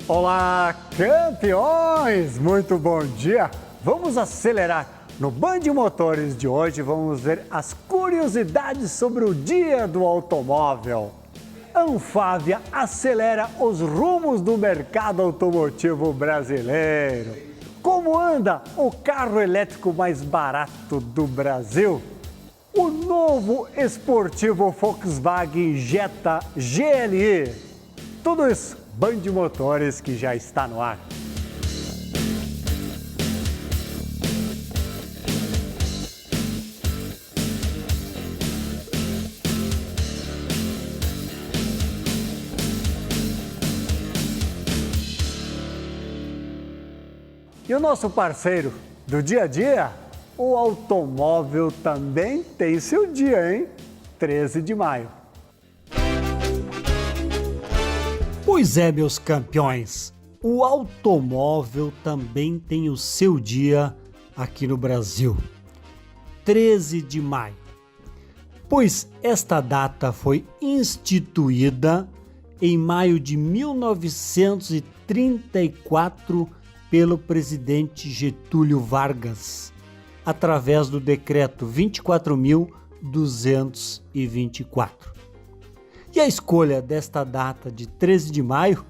Olá, campeões! Muito bom dia! Vamos acelerar! No Band Motores de hoje vamos ver as curiosidades sobre o Dia do Automóvel. Anfávia acelera os rumos do mercado automotivo brasileiro. Como anda o carro elétrico mais barato do Brasil? O novo esportivo Volkswagen Jetta GLE. Tudo isso, Band Motores, que já está no ar. E o nosso parceiro do dia a dia? O automóvel também tem seu dia, hein? 13 de maio. Pois é, meus campeões, o automóvel também tem o seu dia aqui no Brasil. 13 de maio. Pois esta data foi instituída em maio de 1934 pelo presidente Getúlio Vargas, através do decreto 24.224. E a escolha desta data de 13 de maio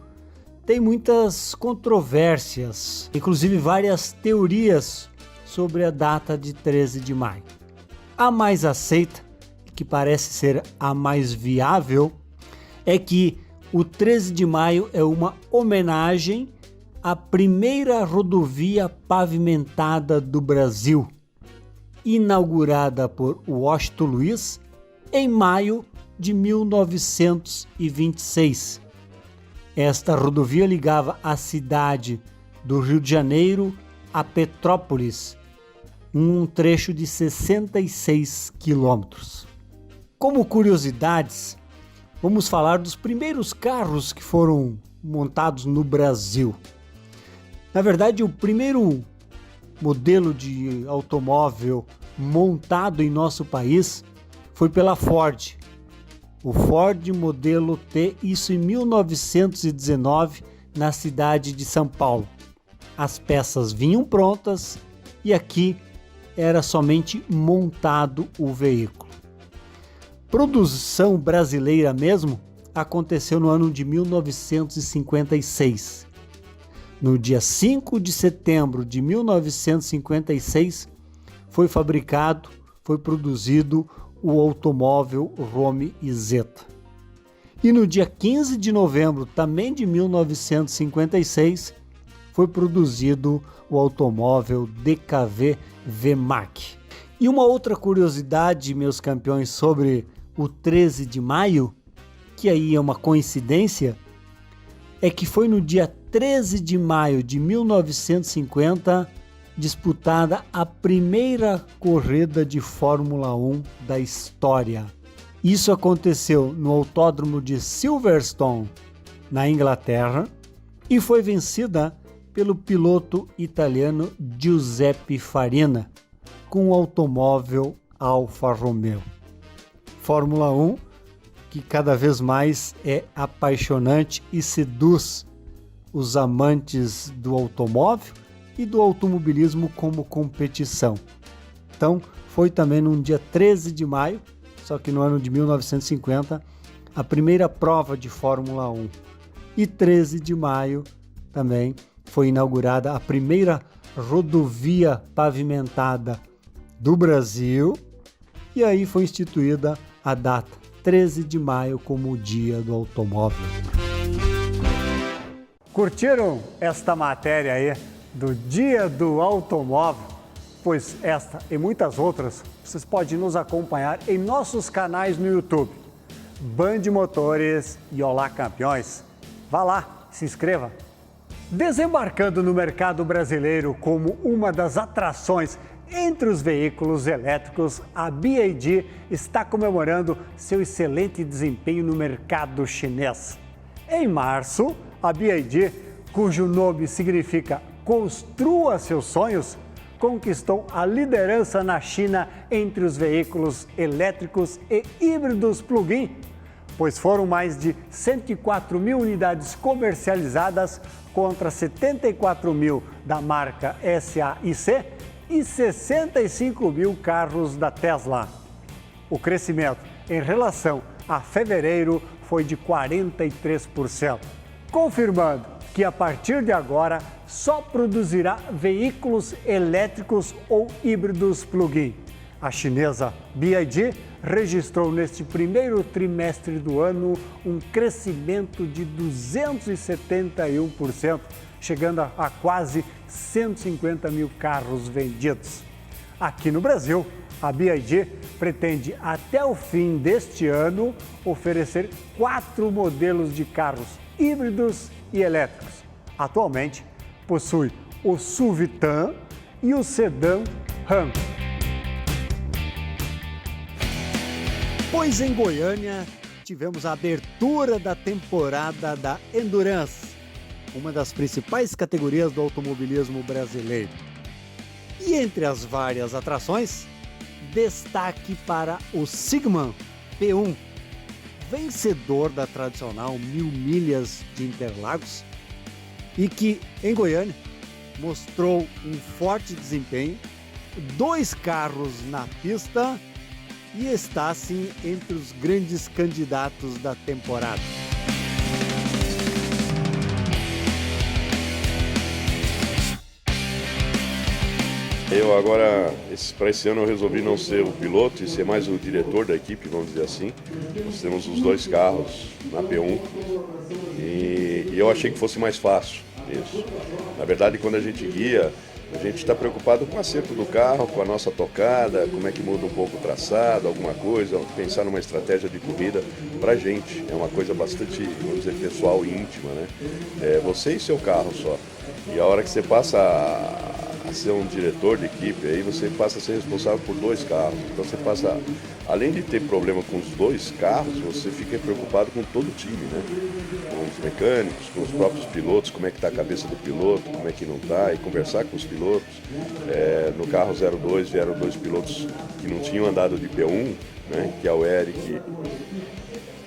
tem muitas controvérsias, inclusive várias teorias sobre a data de 13 de maio. A mais aceita, que parece ser a mais viável, é que o 13 de maio é uma homenagem à primeira rodovia pavimentada do Brasil, inaugurada por Washington Luiz em maio de 1926. Esta rodovia ligava a cidade do Rio de Janeiro a Petrópolis, um trecho de 66 quilômetros. Como curiosidades, vamos falar dos primeiros carros que foram montados no Brasil. Na verdade, o primeiro modelo de automóvel montado em nosso país foi pela Ford. O Ford modelo T, isso em 1919, na cidade de São Paulo. As peças vinham prontas e aqui era somente montado o veículo. Produção brasileira mesmo aconteceu no ano de 1956. No dia 5 de setembro de 1956, foi produzido o automóvel Rome e Zeta. E no dia 15 de novembro, também de 1956, foi produzido o automóvel DKV VMAC. E uma outra curiosidade, meus campeões, sobre o 13 de maio, que aí é uma coincidência, é que foi no dia 13 de maio de 1950 disputada a primeira corrida de Fórmula 1 da história. Isso aconteceu no Autódromo de Silverstone, na Inglaterra, e foi vencida pelo piloto italiano Giuseppe Farina, com o automóvel Alfa Romeo. Fórmula 1, que cada vez mais é apaixonante e seduz os amantes do automóvel e do automobilismo como competição. Então, foi também no dia 13 de maio, só que no ano de 1950, a primeira prova de Fórmula 1. E 13 de maio também foi inaugurada a primeira rodovia pavimentada do Brasil, e aí foi instituída a data 13 de maio como o Dia do Automóvel. Curtiram esta matéria aí do Dia do Automóvel? Pois esta e muitas outras vocês podem nos acompanhar em nossos canais no YouTube. Band Motores e Olá Campeões. Vá lá, se inscreva. Desembarcando no mercado brasileiro como uma das atrações entre os veículos elétricos, a BYD está comemorando seu excelente desempenho no mercado chinês. Em março, a BYD, cujo nome significa Construa Seus Sonhos, conquistou a liderança na China entre os veículos elétricos e híbridos plug-in, pois foram mais de 104 mil unidades comercializadas contra 74 mil da marca SAIC e 65 mil carros da Tesla. O crescimento em relação a fevereiro foi de 43%, confirmando que a partir de agora só produzirá veículos elétricos ou híbridos plug-in. A chinesa BYD registrou neste primeiro trimestre do ano um crescimento de 271%, chegando a quase 150 mil carros vendidos. Aqui no Brasil, a BYD pretende até o fim deste ano oferecer 4 modelos de carros híbridos e elétricos. Atualmente, possui o SUV Tan e o sedã Ram. Pois em Goiânia tivemos a abertura da temporada da Endurance, uma das principais categorias do automobilismo brasileiro. E entre as várias atrações, destaque para o Sigman P1, vencedor da tradicional 1000 milhas de Interlagos e que, em Goiânia, mostrou um forte desempenho, 2 carros na pista e está, assim, entre os grandes candidatos da temporada. Eu agora, para esse ano, eu resolvi não ser o piloto e ser mais o diretor da equipe, vamos dizer assim. Nós temos os 2 carros na P1 e eu achei que fosse mais fácil isso. Na verdade, quando a gente guia, a gente está preocupado com o acerto do carro, com a nossa tocada, como é que muda um pouco o traçado, alguma coisa, pensar numa estratégia de corrida para a gente. É uma coisa bastante, vamos dizer, pessoal e íntima, né? É você e seu carro só. E a hora que você passa a ser um diretor de equipe, aí você passa a ser responsável por 2 carros. Então você passa, além de ter problema com os 2 carros, você fica preocupado com todo o time, né? Com os mecânicos, com os próprios pilotos, como é que está a cabeça do piloto, como é que não está, e conversar com os pilotos. No carro 02 vieram 2 pilotos que não tinham andado de P1, né? Que é o Eric,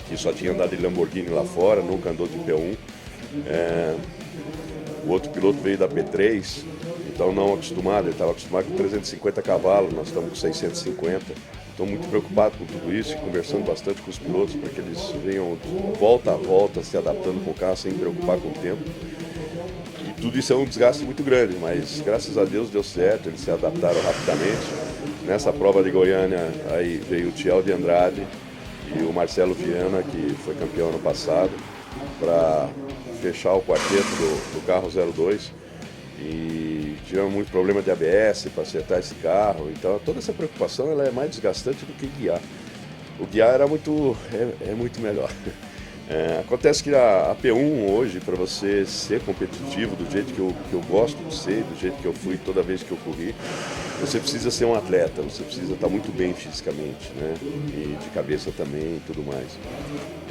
que só tinha andado de Lamborghini lá fora, nunca andou de P1. O outro piloto veio da P3, então não acostumado, ele estava acostumado com 350 cavalos, nós estamos com 650. Estou muito preocupado com tudo isso e conversando bastante com os pilotos para que eles venham volta a volta, se adaptando com o carro sem preocupar com o tempo. E tudo isso é um desgaste muito grande, mas graças a Deus deu certo, eles se adaptaram rapidamente. Nessa prova de Goiânia aí veio o Thiel de Andrade e o Marcelo Viana, que foi campeão ano passado, para fechar o quarteto do carro 02. E tivemos muito problema de ABS para acertar esse carro, então toda essa preocupação ela é mais desgastante do que guiar. O guiar era muito melhor. Acontece que a P1 hoje, para você ser competitivo do jeito que eu gosto de ser, do jeito que eu fui toda vez que eu corri, você precisa ser um atleta, você precisa estar muito bem fisicamente, né? E de cabeça também e tudo mais.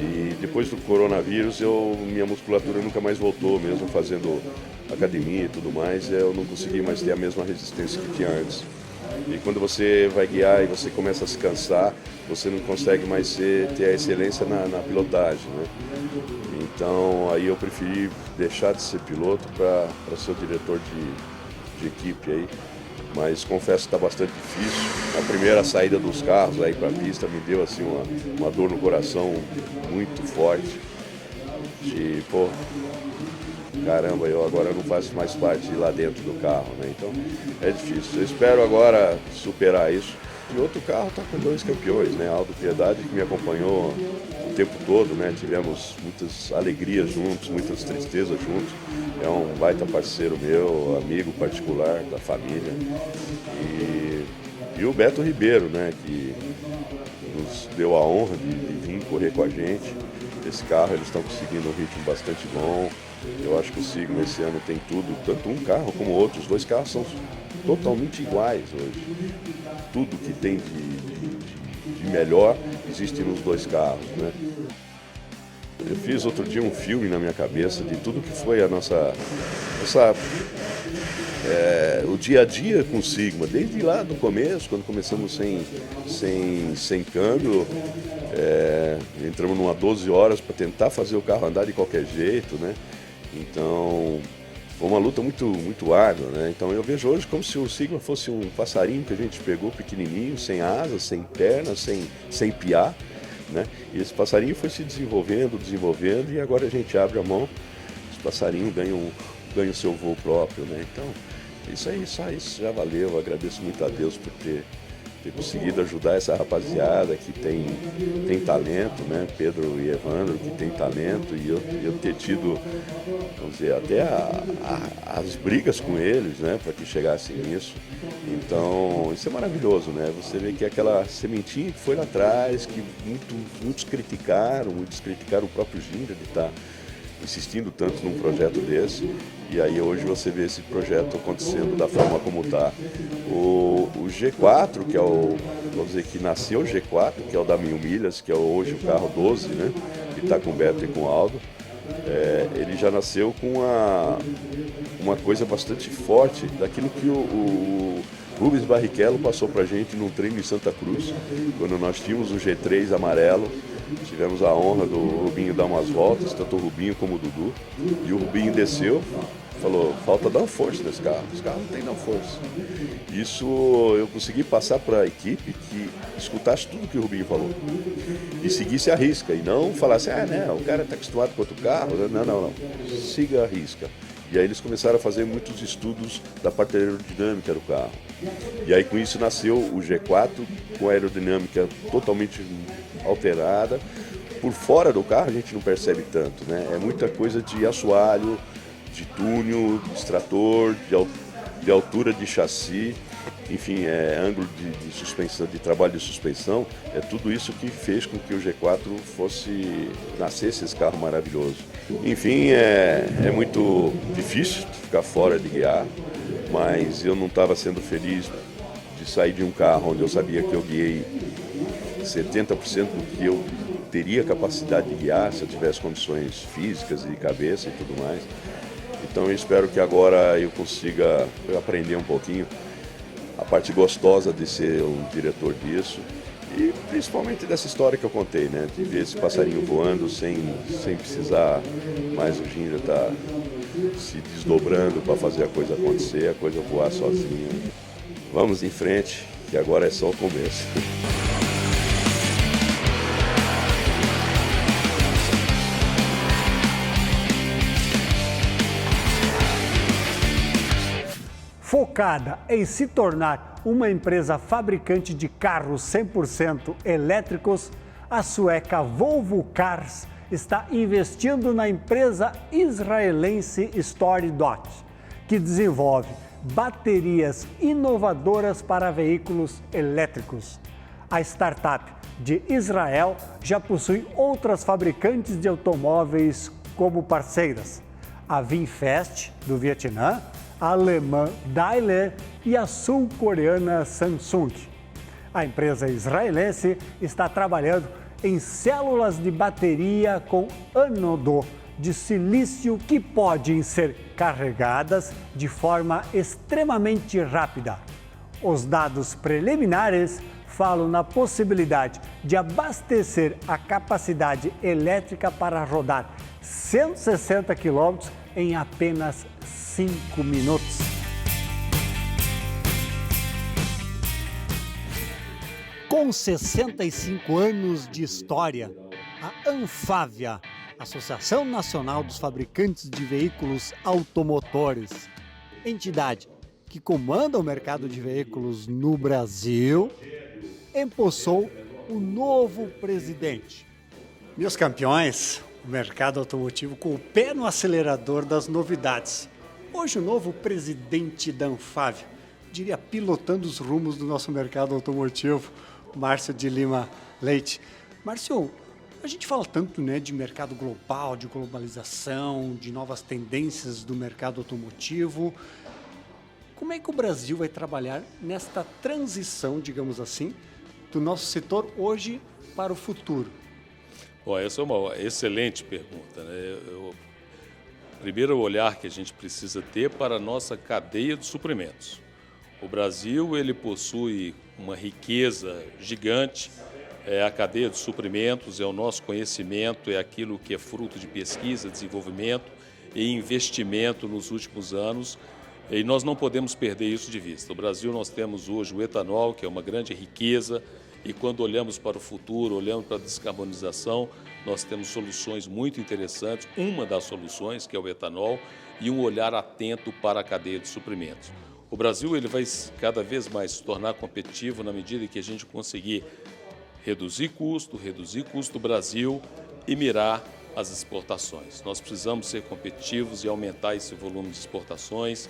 E depois do coronavírus, minha musculatura nunca mais voltou, mesmo fazendo academia e tudo mais, eu não consegui mais ter a mesma resistência que tinha antes. E quando você vai guiar e você começa a se cansar, você não consegue mais ter a excelência na pilotagem, né? Então aí eu preferi deixar de ser piloto para ser o diretor de equipe aí. Mas confesso que está bastante difícil. A primeira saída dos carros aí para a pista me deu assim uma dor no coração muito forte. De, caramba, eu agora não faço mais parte de lá dentro do carro, né? Então é difícil. Eu espero agora superar isso. E outro carro está com 2 campeões, né? Aldo Piedade, que me acompanhou o tempo todo, né? Tivemos muitas alegrias juntos, muitas tristezas juntos. É um baita parceiro meu, amigo particular da família. E o Beto Ribeiro, né? Que nos deu a honra de vir correr com a gente. Esse carro eles estão conseguindo um ritmo bastante bom. Eu acho que o Sigma esse ano tem tudo, tanto um carro como outro. Os 2 carros são totalmente iguais hoje. Tudo que tem de melhor existe nos 2 carros, né? Eu fiz outro dia um filme na minha cabeça de tudo que foi a nossa o dia a dia com o Sigma, desde lá do começo, quando começamos sem câmbio, entramos numa 12 horas para tentar fazer o carro andar de qualquer jeito, né? Então, foi uma luta muito, muito árdua, né? Então eu vejo hoje como se o Sigma fosse um passarinho que a gente pegou pequenininho, sem asas, sem pernas, sem piar, né? E esse passarinho foi se desenvolvendo e agora a gente abre a mão, esse passarinho ganha o seu voo próprio, né? Então, isso aí, só isso já valeu. Eu agradeço muito a Deus por ter conseguido ajudar essa rapaziada que tem talento, né? Pedro e Evandro, que tem talento, e eu ter tido, vamos dizer, até as brigas com eles, né? Para que chegassem nisso. Então, isso é maravilhoso, né? Você vê que aquela sementinha que foi lá atrás, que muitos criticaram o próprio Ginga de estar insistindo tanto num projeto desse, e aí hoje você vê esse projeto acontecendo da forma como está. O G4, que é vamos dizer que nasceu o G4, que é o da 1000 milhas, que é hoje o carro 12, né, que está com o Beto e com o Aldo, ele já nasceu com uma coisa bastante forte daquilo que o Rubens Barrichello passou para a gente num treino em Santa Cruz, quando nós tínhamos o G3 amarelo. Tivemos a honra do Rubinho dar umas voltas, tanto o Rubinho como o Dudu. E o Rubinho desceu, falou, falta downforce nesse carro, esse carro não tem downforce. Isso eu consegui passar para a equipe que escutasse tudo que o Rubinho falou e seguisse a risca, e não falasse, o cara está acostumado com outro carro, não, siga a risca. E aí eles começaram a fazer muitos estudos da parte aerodinâmica do carro. E aí com isso nasceu o G4, com a aerodinâmica totalmente alterada. Por fora do carro a gente não percebe tanto, né? É muita coisa de assoalho, de túnel, de extrator, de altura de chassi, enfim, ângulo de suspensão, de trabalho de suspensão. É tudo isso que fez com que o G4 nascesse esse carro maravilhoso. Enfim, é muito difícil ficar fora de guiar, mas eu não estava sendo feliz de sair de um carro onde eu sabia que eu guiei 70% do que eu teria capacidade de guiar se eu tivesse condições físicas e de cabeça e tudo mais. Então eu espero que agora eu consiga aprender um pouquinho a parte gostosa de ser um diretor disso e principalmente dessa história que eu contei, né? De ver esse passarinho voando sem precisar mais o Ginga estar se desdobrando para fazer a coisa acontecer, a coisa voar sozinha. Vamos em frente, que agora é só o começo. Focada em se tornar uma empresa fabricante de carros 100% elétricos, a sueca Volvo Cars está investindo na empresa israelense StoryDot, que desenvolve baterias inovadoras para veículos elétricos. A startup de Israel já possui outras fabricantes de automóveis como parceiras: a Vinfast, do Vietnã, a alemã Daimler e a sul-coreana Samsung. A empresa israelense está trabalhando em células de bateria com ânodo de silício que podem ser carregadas de forma extremamente rápida. Os dados preliminares falam na possibilidade de abastecer a capacidade elétrica para rodar 160 km em apenas 5 minutos. Com 65 anos de história, a Anfávia, Associação Nacional dos Fabricantes de Veículos Automotores, entidade que comanda o mercado de veículos no Brasil, empossou o novo presidente. Meus campeões, o mercado automotivo com o pé no acelerador das novidades. Hoje o novo presidente da Anfávia, diria pilotando os rumos do nosso mercado automotivo, Márcio de Lima Leite. Márcio, a gente fala tanto, né, de mercado global, de globalização, de novas tendências do mercado automotivo. Como é que o Brasil vai trabalhar nesta transição, digamos assim, do nosso setor hoje para o futuro? Bom, essa é uma excelente pergunta, né? Primeiro, o olhar que a gente precisa ter para a nossa cadeia de suprimentos. O Brasil ele possui uma riqueza gigante, é a cadeia de suprimentos, é o nosso conhecimento, é aquilo que é fruto de pesquisa, desenvolvimento e investimento nos últimos anos, e nós não podemos perder isso de vista. No Brasil nós temos hoje o etanol, que é uma grande riqueza, e quando olhamos para o futuro, olhamos para a descarbonização, nós temos soluções muito interessantes, uma das soluções, que é o etanol, e um olhar atento para a cadeia de suprimentos. O Brasil ele vai cada vez mais se tornar competitivo na medida em que a gente conseguir reduzir custo do Brasil e mirar as exportações. Nós precisamos ser competitivos e aumentar esse volume de exportações,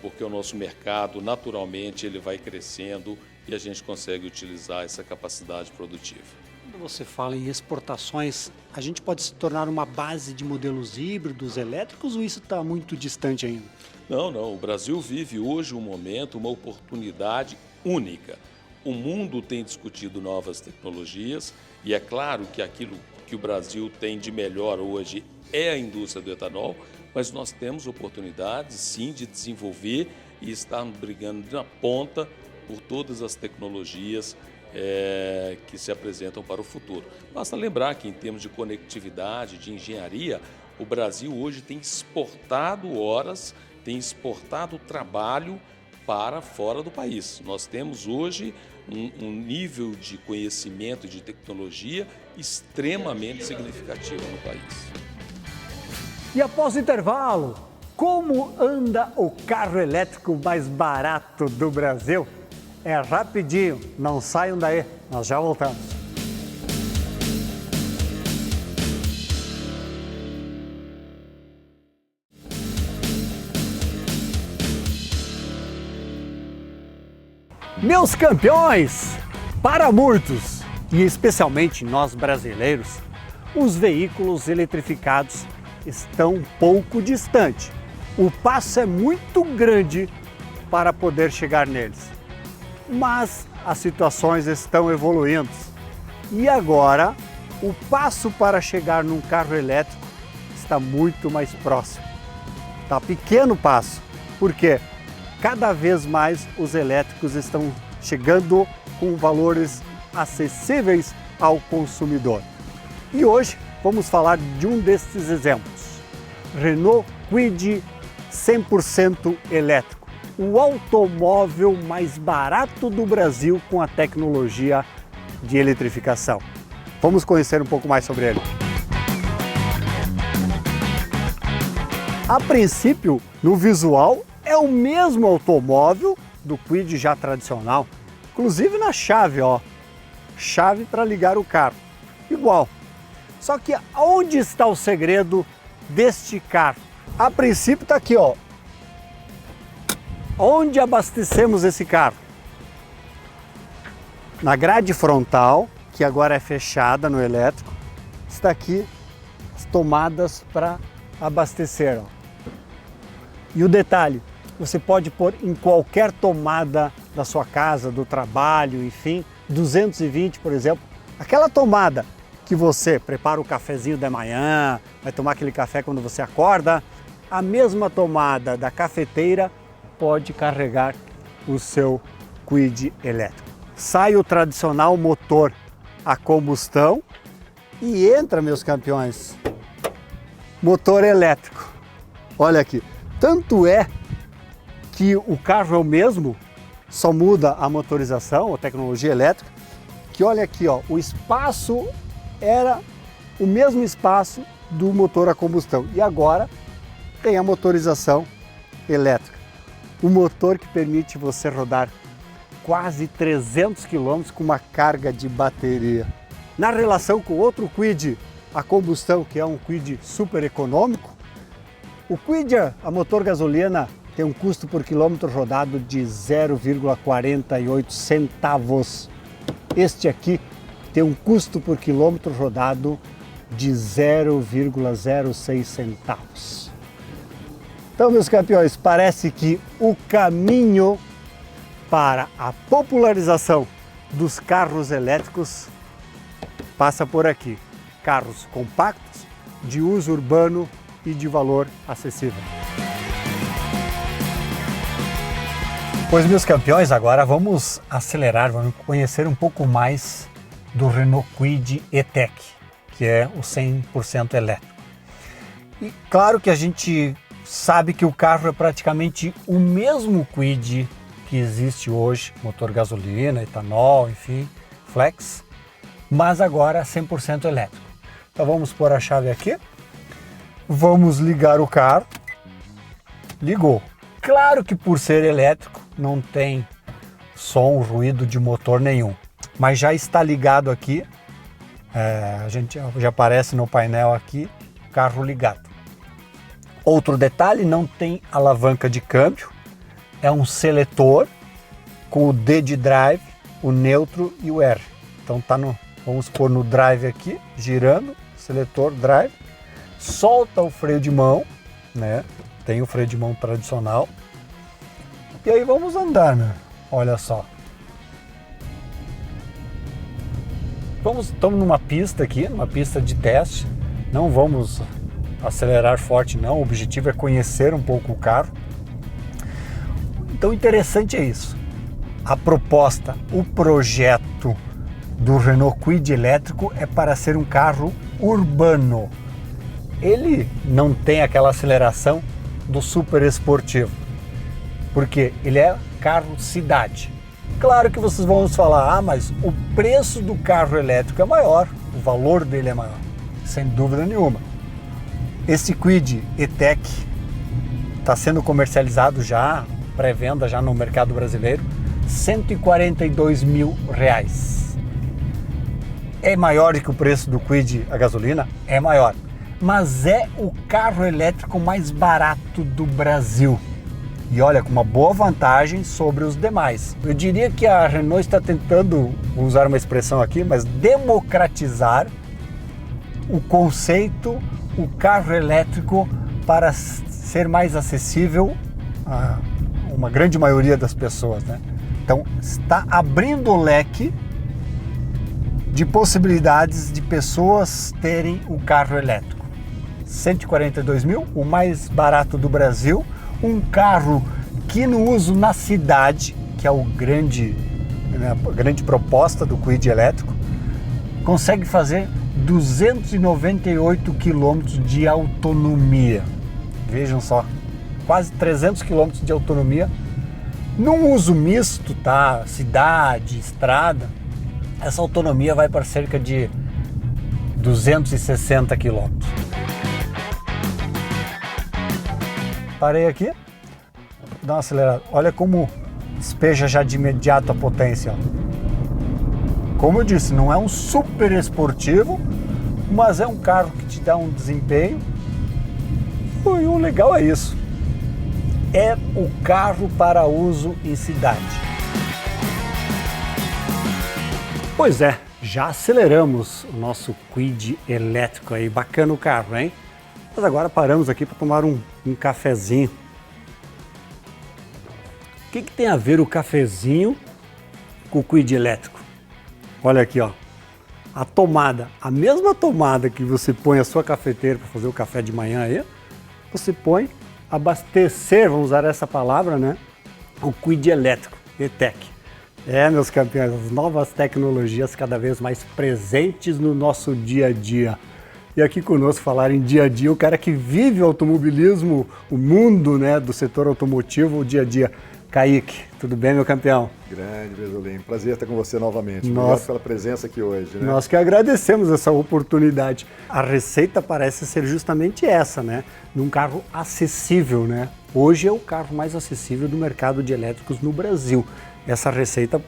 porque o nosso mercado, naturalmente, ele vai crescendo e a gente consegue utilizar essa capacidade produtiva. Quando você fala em exportações, a gente pode se tornar uma base de modelos híbridos elétricos ou isso está muito distante ainda? Não. O Brasil vive hoje um momento, uma oportunidade única. O mundo tem discutido novas tecnologias e é claro que aquilo que o Brasil tem de melhor hoje é a indústria do etanol, mas nós temos oportunidades, sim, de desenvolver e estarmos brigando na ponta por todas as tecnologias que se apresentam para o futuro. Basta lembrar que, em termos de conectividade, de engenharia, o Brasil hoje tem exportado horas, tem exportado trabalho para fora do país. Nós temos hoje um nível de conhecimento e de tecnologia extremamente significativo no país. E após o intervalo, como anda o carro elétrico mais barato do Brasil? É rapidinho, não saiam daí, nós já voltamos. Meus campeões, para muitos, e especialmente nós brasileiros, os veículos eletrificados estão um pouco distantes. O passo é muito grande para poder chegar neles. Mas as situações estão evoluindo. E agora, o passo para chegar num carro elétrico está muito mais próximo. Está pequeno o passo, porque cada vez mais os elétricos estão chegando com valores acessíveis ao consumidor. E hoje vamos falar de um destes exemplos. Renault Kwid 100% elétrico. O automóvel mais barato do Brasil com a tecnologia de eletrificação. Vamos conhecer um pouco mais sobre ele. A princípio, no visual, é o mesmo automóvel do Kwid já tradicional, inclusive na chave, ó, chave para ligar o carro, igual. Só que onde está o segredo deste carro? A princípio está aqui, ó. Onde abastecemos esse carro? Na grade frontal, que agora é fechada no elétrico, está aqui as tomadas para abastecer, ó. E o detalhe, você pode pôr em qualquer tomada da sua casa, do trabalho, enfim, 220, por exemplo, aquela tomada que você prepara o cafezinho da manhã, vai tomar aquele café quando você acorda, a mesma tomada da cafeteira pode carregar o seu Kwid elétrico. Sai o tradicional motor a combustão e entra, meus campeões, motor elétrico. Olha aqui, tanto é que o carro é o mesmo, só muda a motorização, a tecnologia elétrica, que olha aqui, ó, o espaço era o mesmo espaço do motor a combustão e agora tem a motorização elétrica. O motor que permite você rodar quase 300 km com uma carga de bateria. Na relação com outro Kwid a combustão, que é um Kwid super econômico, o Kwid a motor gasolina tem um custo por quilômetro rodado de 0,48 centavos. Este aqui tem um custo por quilômetro rodado de 0,06 centavos. Então, meus campeões, parece que o caminho para a popularização dos carros elétricos passa por aqui. Carros compactos, de uso urbano e de valor acessível. Pois, meus campeões, agora vamos acelerar, vamos conhecer um pouco mais do Renault Kwid E-Tech, que é o 100% elétrico. E claro que a gente sabe que o carro é praticamente o mesmo Kwid que existe hoje, motor gasolina, etanol, enfim, flex, mas agora 100% elétrico. Então vamos pôr a chave aqui, vamos ligar o carro, ligou. Claro que por ser elétrico não tem som, ruído de motor nenhum, mas já está ligado aqui, a gente já aparece no painel aqui, carro ligado. Outro detalhe, não tem alavanca de câmbio, é um seletor com o D de drive, o neutro e o R. Então vamos pôr no drive aqui, girando, seletor drive, solta o freio de mão, né? Tem o freio de mão tradicional. E aí vamos andar, né? Olha só. Estamos numa pista aqui, numa pista de teste. Não vamos acelerar forte não, o objetivo é conhecer um pouco o carro. Então interessante é isso. A proposta, o projeto do Renault Kwid elétrico é para ser um carro urbano. Ele não tem aquela aceleração do super esportivo, porque ele é carro cidade. Claro que vocês vão nos falar, mas o preço do carro elétrico é maior, o valor dele é maior, sem dúvida nenhuma. Esse Kwid E-Tech está sendo comercializado já, pré-venda já no mercado brasileiro, R$142 mil. É maior que o preço do Kwid a gasolina? É maior, mas é o carro elétrico mais barato do Brasil. E olha, com uma boa vantagem sobre os demais. Eu diria que a Renault está tentando, vou usar uma expressão aqui, mas democratizar o conceito, o carro elétrico para ser mais acessível a uma grande maioria das pessoas, né? Então, está abrindo o leque de possibilidades de pessoas terem o carro elétrico. 142 mil, o mais barato do Brasil, um carro que no uso na cidade, que é a grande proposta do Kwid elétrico, consegue fazer 298 quilômetros de autonomia. Vejam só, quase 300 quilômetros de autonomia. Num uso misto, tá? Cidade, estrada, essa autonomia vai para cerca de 260 quilômetros. Parei aqui, dá uma acelerada. Olha como despeja já de imediato a potência. Como eu disse, não é um super esportivo, mas é um carro que te dá um desempenho. E o legal é isso. É o carro para uso em cidade. Pois é, já aceleramos o nosso Kwid elétrico aí. Bacana o carro, hein? Mas agora paramos aqui para tomar um cafezinho. O que tem a ver o cafezinho com o Kwid elétrico? Olha aqui, ó. A tomada, a mesma tomada que você põe a sua cafeteira para fazer o café de manhã aí, você põe abastecer, vamos usar essa palavra, né? O Kwid elétrico, E-Tech. Meus campeões, as novas tecnologias cada vez mais presentes no nosso dia a dia. E aqui conosco falar em dia a dia, o cara que vive o automobilismo, o mundo, né, do setor automotivo, o dia a dia. Kaique, tudo bem, meu campeão? Grande, Bresolim. Prazer estar com você novamente. Obrigado pela presença aqui hoje, né? Nós que agradecemos essa oportunidade. A receita parece ser justamente essa, né? Num carro acessível, né? Hoje é o carro mais acessível do mercado de elétricos no Brasil. Essa receita,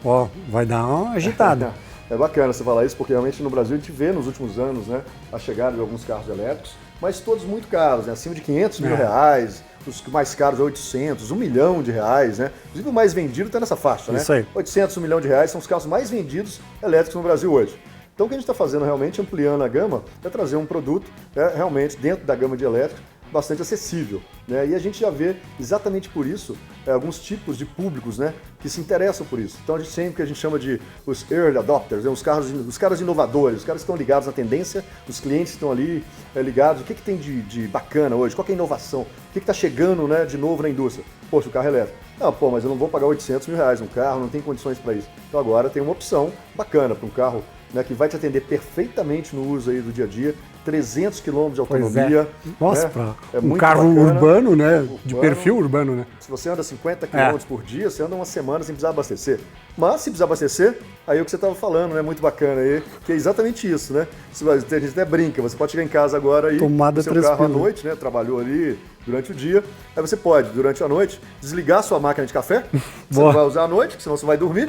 ó, vai dar uma agitada. É bacana você falar isso, porque realmente no Brasil a gente vê nos últimos anos, né, a chegada de alguns carros elétricos, mas todos muito caros, né? Acima de 500 mil reais, os mais caros é 800, 1 milhão de reais, né? Inclusive o mais vendido está nessa faixa, né? Isso aí. 800, 1 milhão de reais são os carros mais vendidos elétricos no Brasil hoje. Então o que a gente está fazendo realmente, ampliando a gama, é trazer um produto realmente dentro da gama de elétrico, bastante acessível, né? E a gente já vê exatamente por isso alguns tipos de públicos, né, que se interessam por isso. Então a gente sempre que a gente chama de os early adopters, né, os caras inovadores, os caras que estão ligados à tendência, os clientes estão ali ligados, o que tem de bacana hoje, qual que é a inovação, o que está chegando, né, de novo na indústria. Poxa, o carro elétrico. Não, pô, mas eu não vou pagar 800 mil reais um carro, não tem condições para isso. Então agora tem uma opção bacana para um carro, né, que vai te atender perfeitamente no uso aí do dia a dia, 300 km de autonomia. Nossa, né? para um carro bacana, urbano, né? De perfil urbano, né? Se você anda 50 km por dia, você anda uma semana sem precisar abastecer. Mas se precisar abastecer, aí é o que você estava falando, né? Muito bacana aí, que é exatamente isso, né? A gente até brinca, você pode chegar em casa agora aí, tomada seu carro à noite, né? Trabalhou ali durante o dia, aí você pode, durante a noite, desligar a sua máquina de café, você não vai usar à noite, senão você vai dormir,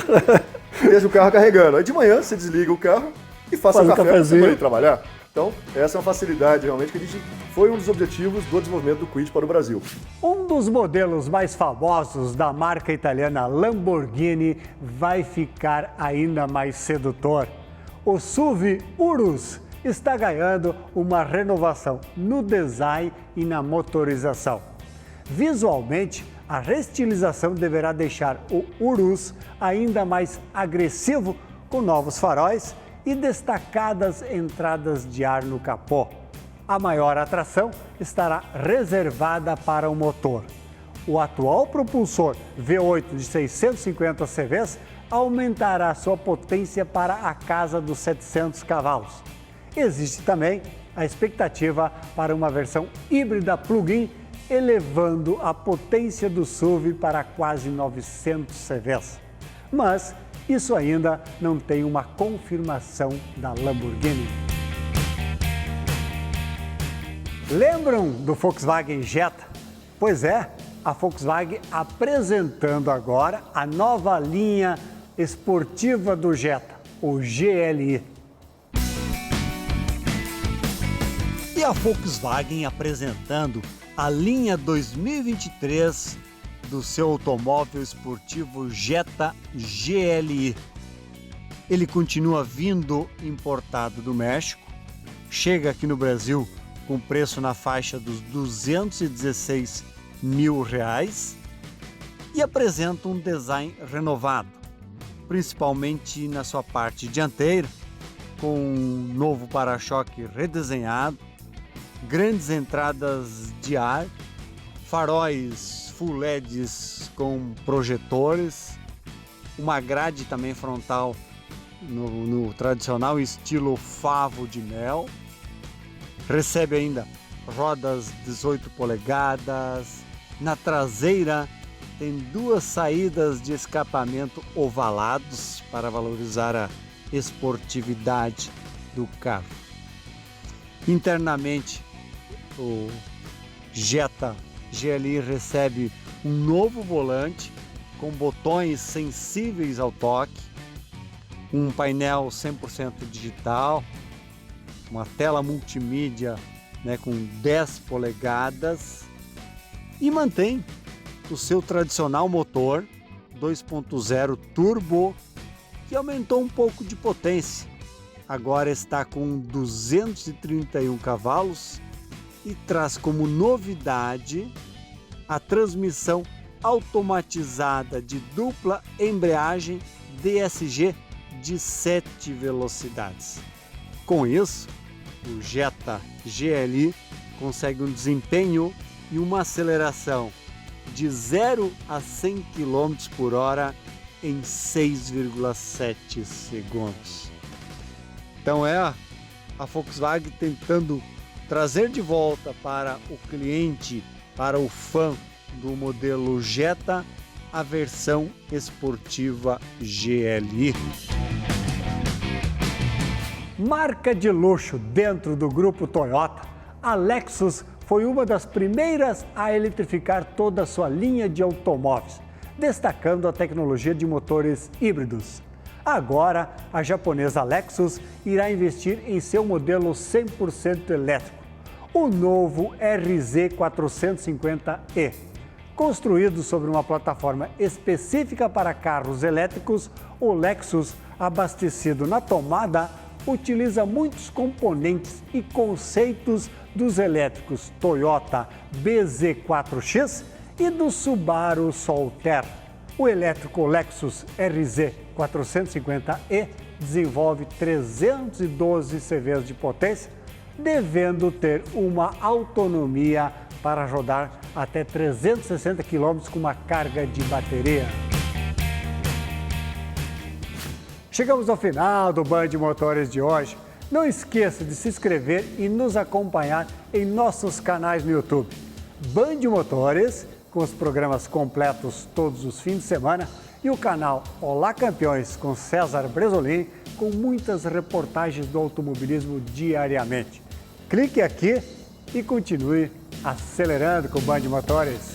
deixa o carro carregando. Aí de manhã você desliga o carro e faça o café para você poder trabalhar. Então, essa é uma facilidade realmente que a gente foi um dos objetivos do desenvolvimento do Kwid para o Brasil. Um dos modelos mais famosos da marca italiana Lamborghini vai ficar ainda mais sedutor. O SUV Urus está ganhando uma renovação no design e na motorização. Visualmente, a restilização deverá deixar o Urus ainda mais agressivo, com novos faróis e destacadas entradas de ar no capô. A maior atração estará reservada para o motor. O atual propulsor V8 de 650 CVs aumentará sua potência para a casa dos 700 cavalos. Existe também a expectativa para uma versão híbrida plug-in, elevando a potência do SUV para quase 900 CVs. Mas isso ainda não tem uma confirmação da Lamborghini. Lembram do Volkswagen Jetta? Pois é, a Volkswagen apresentando agora a nova linha esportiva do Jetta, o GLI. E a Volkswagen apresentando a linha 2023 do seu automóvel esportivo Jetta GLI. Ele continua vindo importado do México, chega aqui no Brasil com preço na faixa dos R$216 mil e apresenta um design renovado, principalmente na sua parte dianteira, com um novo para-choque redesenhado, grandes entradas de ar, faróis full LEDs com projetores, uma grade também frontal no tradicional estilo favo de mel. Recebe ainda rodas 18 polegadas. Na traseira tem duas saídas de escapamento ovalados para valorizar a esportividade do carro. Internamente, o Jetta GLI recebe um novo volante com botões sensíveis ao toque, um painel 100% digital, uma tela multimídia, né, com 10 polegadas e mantém o seu tradicional motor 2.0 turbo, que aumentou um pouco de potência. Agora está com 231 cavalos e traz como novidade a transmissão automatizada de dupla embreagem DSG de 7 velocidades. Com isso, o Jetta GLI consegue um desempenho e uma aceleração de 0 a 100 km por hora em 6,7 segundos. Então é a Volkswagen tentando trazer de volta para o cliente, para o fã do modelo Jetta, a versão esportiva GLI. Marca de luxo dentro do grupo Toyota, a Lexus foi uma das primeiras a eletrificar toda a sua linha de automóveis, destacando a tecnologia de motores híbridos. Agora, a japonesa Lexus irá investir em seu modelo 100% elétrico, o novo RZ450e. Construído sobre uma plataforma específica para carros elétricos, o Lexus, abastecido na tomada, utiliza muitos componentes e conceitos dos elétricos Toyota BZ4X e do Subaru Solterra. O elétrico Lexus RZ 450e desenvolve 312 CVs de potência, devendo ter uma autonomia para rodar até 360 km com uma carga de bateria. Chegamos ao final do Band Motores de hoje. Não esqueça de se inscrever e nos acompanhar em nossos canais no YouTube. Band Motores, com os programas completos todos os fins de semana, e o canal Olá Campeões com César Bresolin, com muitas reportagens do automobilismo diariamente. Clique aqui e continue acelerando com o Band Motores.